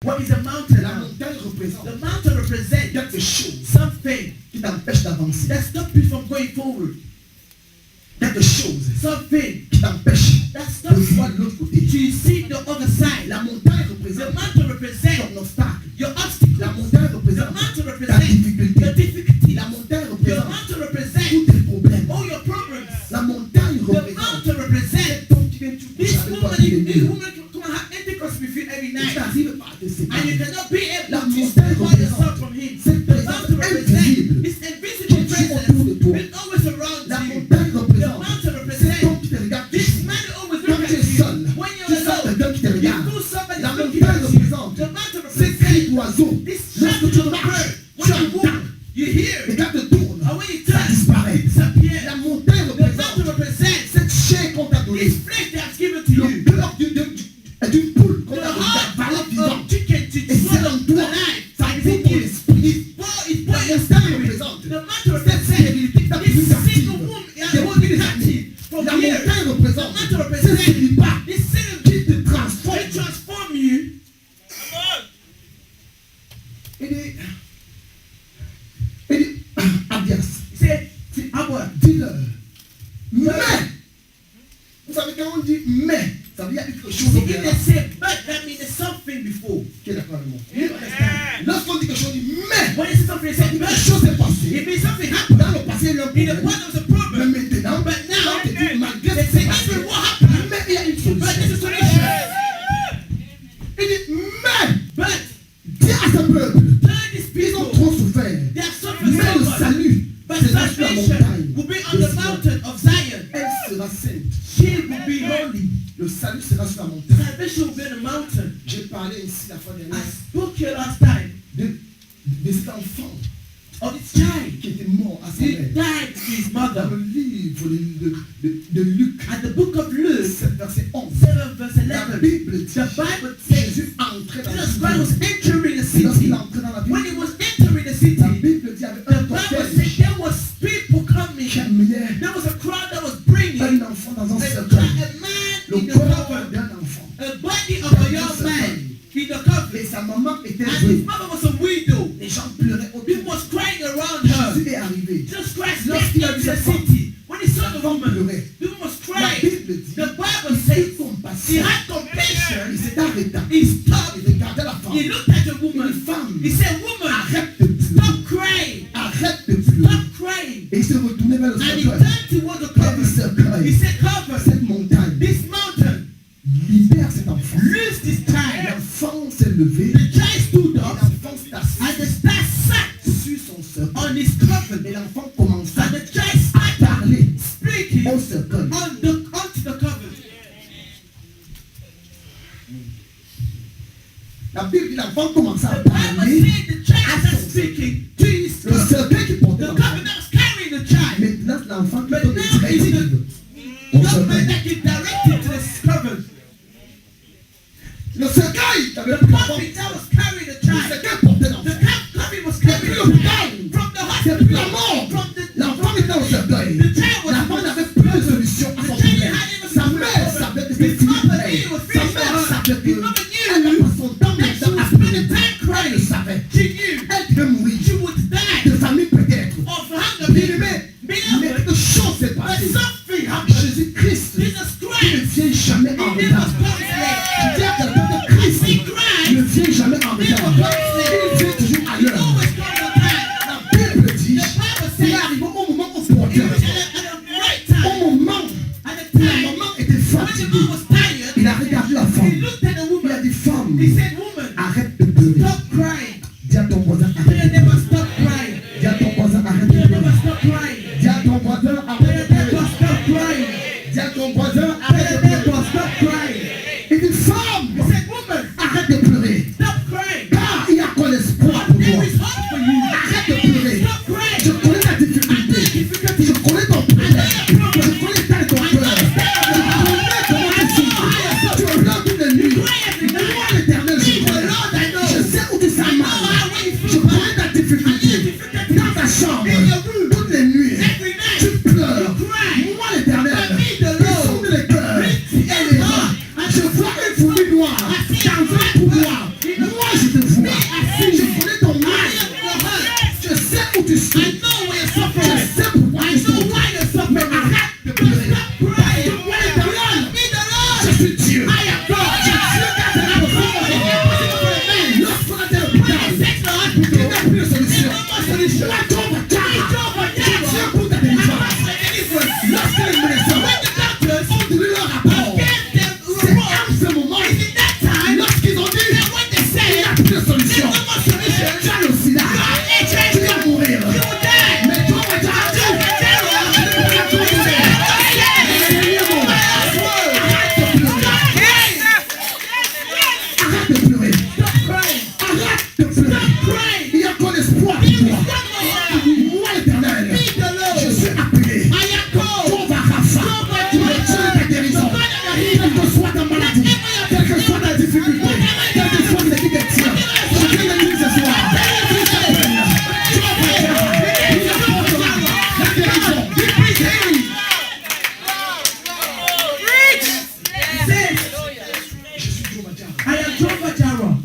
What is a mountain? La montagne représente The mountain represents quelque chose something qui t'empêche d'avancer. that stops you from going forward. Quelque chose Something qui t'empêche that de stops voir you de l'autre côté. to see the other side. La montagne The représente mountain represents ton obstacle. your obstacle. La montagne The représente mountain ta represents difficulté. the difficulty. La montagne Your représente mountain tous represents tes problèmes. all your problems. La montagne The représente mountain represents ton qui vient tout this avec toi woman. tous les This jours. woman can come and have intimacy with you every Tu night, n'arrives pas à te and you séparer. cannot be able La to montagne separate yourself représente from him. cette The présence mountain represents invisible this qui invisible est autour presence de toi. that always around La you. montagne The représente mountain cet represents homme qui te regarde this toujours. man that always Quand looks tu at es seul, you. When tu you're sens alone, quelqu'un qui te you regarde. feel somebody La looking montagne at you. représente The mountain ces cris represents d'oiseaux. this Lorsque shout tu of the marches, bird. tu When you entends. walk, you hear. Et quand tu tournes, And when you ça turn, disparaît. it disappears. La montagne The mountain représente represents cette chair qu'on t'a donnée. this flesh that has given to Le you. cœur d'une poule qu'on The t'a donnée. heart La valeur of vivante. chicken to Et c'est swallow en toi. alive. Ça And vaut it's ton in you. esprit. It's for your La montagne spirit. représente The mountain cette represents stérilité qui t'a tenu this captive. single woman that Depuis holds you des captive années. from La here. montagne représente The mountain ce represents célibat this single qui te transforme. will transform you. Il dit, Abias, He said, Abba, dis-leur, mais, vous savez quand on dit mais, ça veut dire quelque chose see, au if they préalable. say but, that means there's something before. Qui est d'accord avec moi? You understand? Lorsqu'on dit quelque chose, on dit mais, When they say something, they say quelque but. chose est passé. It means something happened. Dans le passé, il y a eu un In the problème. past, there was a Mais problem. maintenant, But now, quand tu dis malgré they ce qui say s'est passé, even what happened, mais il y a une but there's a solution. solution. Il dit mais, But dis à ce peuple, tell these ils ont people, trop souffert. they have suffered Mais so le much. salut, But c'est sur la salvation montagne. will be de on the Sion. mountain of Zion. Elle sera sainte. She will be holy. Le salut sera sur la montagne. Salvation will be on the mountain. J'ai parlé ici la fois I dernière spoke here last time de cet enfant of this child. qui était mort à sa He mère. died to his Dans mother. le livre de Luc, At the book of Luke, 7 verset 11, 7 verse la 11, Bible dit the Bible says Jésus entrait dans la Jesus Christ was ville. entering the Et lorsqu'il city. entrait dans la When ville, he was entering the city, la Bible dit avec the un Bible cortège said there was people coming. qui amenait There was a crowd that was bringing un enfant dans un a cercueil. man Le in the corps coffin, d'un enfant. a body of a young man in the coffin. Et sa maman était And his veuve. mother was a widow. Les gens pleuraient autour. People was crying around her. Jésus est arrivé. Jesus Christ Lorsqu'il came a vu into the cette femme, city. When he saw the l'enfant woman, pleurait. people was La crying. Bible dit The Bible il says était he compassion. had compassion. Il s'est arrêté. He stopped. Il regardait la femme. He looked at the Une woman. femme. He said, woman, Arrête de pleurer. stop crying. Arrête de pleurer. Stop crying. Et il s'est retourné vers le And he cercueil. turned towards the Il a dit, cover. He cercueil, said, cover cette montagne, this mountain. libère cet enfant. Loose this child. L'enfant s'est levé. The child stood Et up. l'enfant s'est assis And the star sat sur son cercueil. on his coffin. Et l'enfant commença And the child à started parler speaking au cercueil. onto the cover. La Bible dit l'enfant commença à The Bible parler. said the child started speaking to his Le coffin. cercueil qui portait The l'enfant. coffin that was carrying the child. Maintenant, l'enfant qui But donne now des it's directives the au government cercueil. that is directed to this coven. Le cercueil qui avait The pris l'enfant. coffin that was carrying the Le child. cercueil portait The l'enfant. coffin was C'est carrying plus the l'hôpital. child from the C'est plus la hospital. mort. From the L'enfant était au cercueil. The child was L'enfant n'avait plus de solution à son problème. Sa mère savait que c'était fini pour elle. Sa mère savait que elle n'a pas son temps maintenant à pleurer. Elle le savait. She knew Elle devait mourir. she would die De famille peut-être. of hunger. Bien aimé, mais quelque chose s'est But passé. something happened. Jésus-Christ Jesus qui ne Christ, vient jamais en he never retard. comes late. Dis à quelqu'un que Christ He Christ ne vient jamais en retard. Il vient toujours à he l'heure. always comes on time. La Bible dit The Bible qu'il est says arrivé au moment he opportun. was at the right time. Au moment At the où la time maman était when the fatiguée, man was tired, il a regardé la he femme. looked at the Il a woman. dit, femme, He said, woman, arrête de pleurer. stop crying. Dis à ton voisin, They arrête de never pleurer. stop crying. Dis à ton voisin, arrête de They never pleurer. stop crying. Dis à ton voisin, They arrête de never pleurer. stop crying. Dis à ton voisin, They arrête de never pleurer. stop crying. Il dit, He femme, said, woman, arrête de pleurer. stop crying. Car il y a qu'on espoir pour There toi. is hope for you. Arrête de pleurer. Stop Je crying. connais ta difficulté. Je connais ton problème. Je connais l'état de ton cœur. Je connais comment tu souffres. Tu pleures toutes les nuits. Mais moi, l'Éternel, je connais. Je sais où tu sens mal. Je connais ta difficulté. Dans ta chambre, toutes les nuits, tu pleures. Moi, l'Éternel, qui sonde les cœurs et les reins. Je vois une fourmi noire dans un couloir. Moi,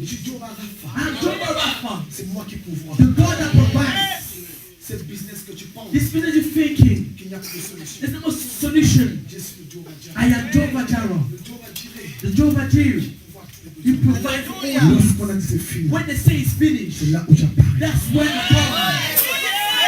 Je suis Jehovah Rapha. I'm Jehovah Rapha. C'est moi qui pourvois. The God that provides. C'est le business que tu penses This business you're thinking. qu'il n'y a plus de solution. There's no solution. Je suis le Jehovah Jireh. I am Jehovah Jireh. Le Jehovah Jireh. The Jehovah Jireh. You provide for all. Lorsqu'on a dit c'est fini, When they say it's finished, c'est là où j'apparais. that's when I come.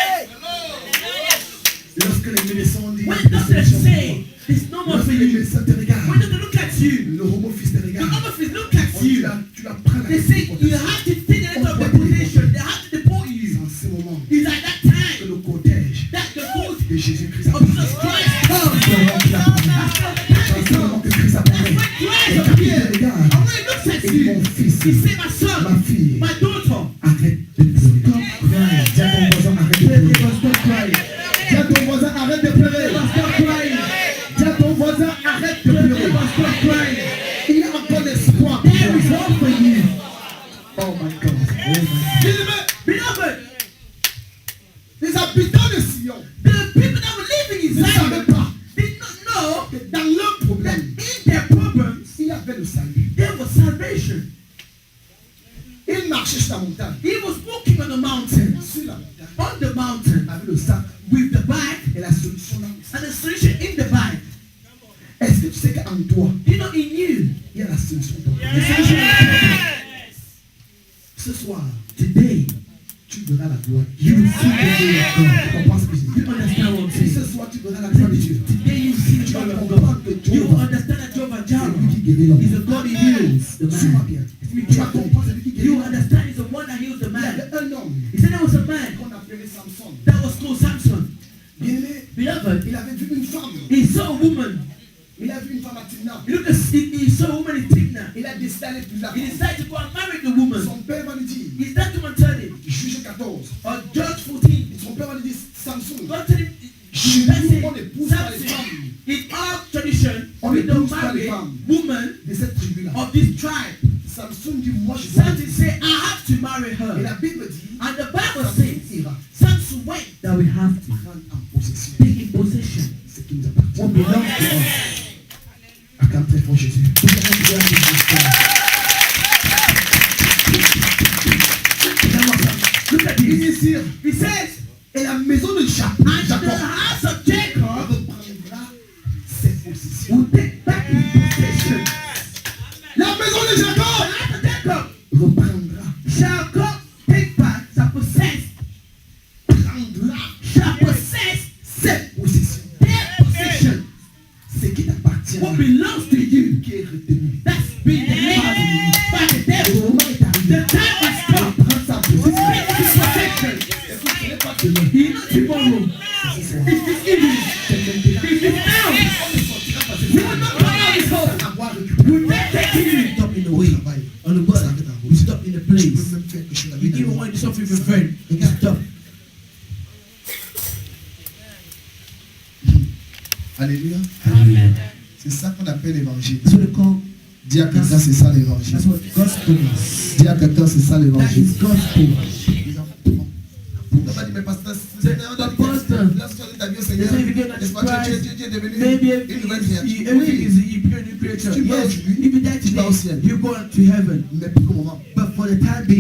Lorsque les médecins ont dit When doctors say there's no more lorsque for les you, médecins te regardent, when they look at you, le homo fils te the regarde, other fish look at on dit, you. tu la prends la They say you have to take the letter of deportation. They have to deport C'est you. en ce moment It's like that que time le cortège that the court de Jésus-Christ of apparaît. Jesus Christ comes. C'est en ce moment que Christ apparaît. When Et Christ quand il te appears, regarde, and when he looks at il dit, you, mon fils, he say, my ma son, fille, my daughter, arrête de pleurer. stop crying. Dis à ton voisin, arrête de They pleurer. must stop crying. Dis à ton voisin, arrête de pleurer. They must stop crying. Dis à ton voisin, arrête de They pleurer. must stop crying. Il y a encore l'espoir pour There is toi. hope for you. Oh my God. Oh my God. Beloved, Les habitants de Sion the people that were living in ne savaient Zion pas did not know que dans leur that problème, in their problems il y avait le salut. there was salvation. Il marchait sur la montagne. He was walking on the mountain, Sur la montagne, on the mountain, avec le sac with the bag et la solution là. and the solution in the bag. Est-ce que tu sais qu'en toi, You know, in you, il y a la solution pour toi? the solution is in Ce soir, today. tu verras la gloire. You will see the glory of God. Tu comprends ce que je dis? You understand what I'm saying? Ce soir, tu verras la gloire de Dieu. Today you see the glory of God. You will understand that Jehovah C'est lui qui Jireh guérit l'homme. is the God who heals the Suis-moi man. bien. Be Tu vas careful. comprendre, c'est lui qui guérit You l'homme. understand he's the one that heals the Il y man. avait un homme He said there was a man qu'on appelait Samson. that was called Samson. Bien-aimé, Beloved, il avait vu une femme. he saw a woman. Il a vu une femme à Timna. He looked at, he saw a woman in Timnah. Il a décidé d'aller plus là. He decided to go and marry the woman. Son père va lui dire, His dad come and tell him, Juge 14. on Judge 14, Son père va lui dire, Samson, God tell him, chez that's nous, it. on n'épouse pas les Samson, femmes in our tradition, On we don't épouse pas les marry femmes. woman de cette tribu-là. of this tribe. Samson dit, moi je veux. Samson said, I have to marry Et la her. Bible dit, And the Bible Samson says, ira Samson went that we have to prendre en possession take in possession ce qui nous appartient. what belongs to us. Acclame très fort Jésus. Look at Il this. dit ici, He says, et la maison de Jacob and the house of Jacob reprendra ses possessions. will take back his possession. La maison de The Jacob house of Jacob reprendra, shall come take back, shall possess ses possessions. their possession. Ce qui t'appartient, What belongs to you, qui est retenu. that's been delivered by the Le devil. moment est The arrivé. time has come. Prends sa To possession. take his possession. Écoute, ce n'est pas demain. He not tomorrow. C'est ce soir. It's this evening. C'est maintenant. It's this now. On ne sortira pas ce We soir will not come out this home. sans avoir récupéré. We will not take you. Stop in the way. On the bus. You stop in the Tu place. peux même faire quelque chose You avec even ta want to do something with your friend. You can stop. Alléluia. Amen. C'est ça qu'on appelle l'évangile. That's what they call. Dis à quelqu'un, c'est ça l'évangile. That's what gospel is. Dis à quelqu'un, c'est ça That l'évangile. is gospel. On va dire, mais pasteur, lorsque tu as vu au Seigneur, n'est-ce pas, tu es devenu Maybe une nouvelle créature. everything Oui, is you pure new creature. Tu vas Yes, aujourd'hui, if you die tu vas au today, ciel. you go to heaven. mais pour le moment, But for the time being,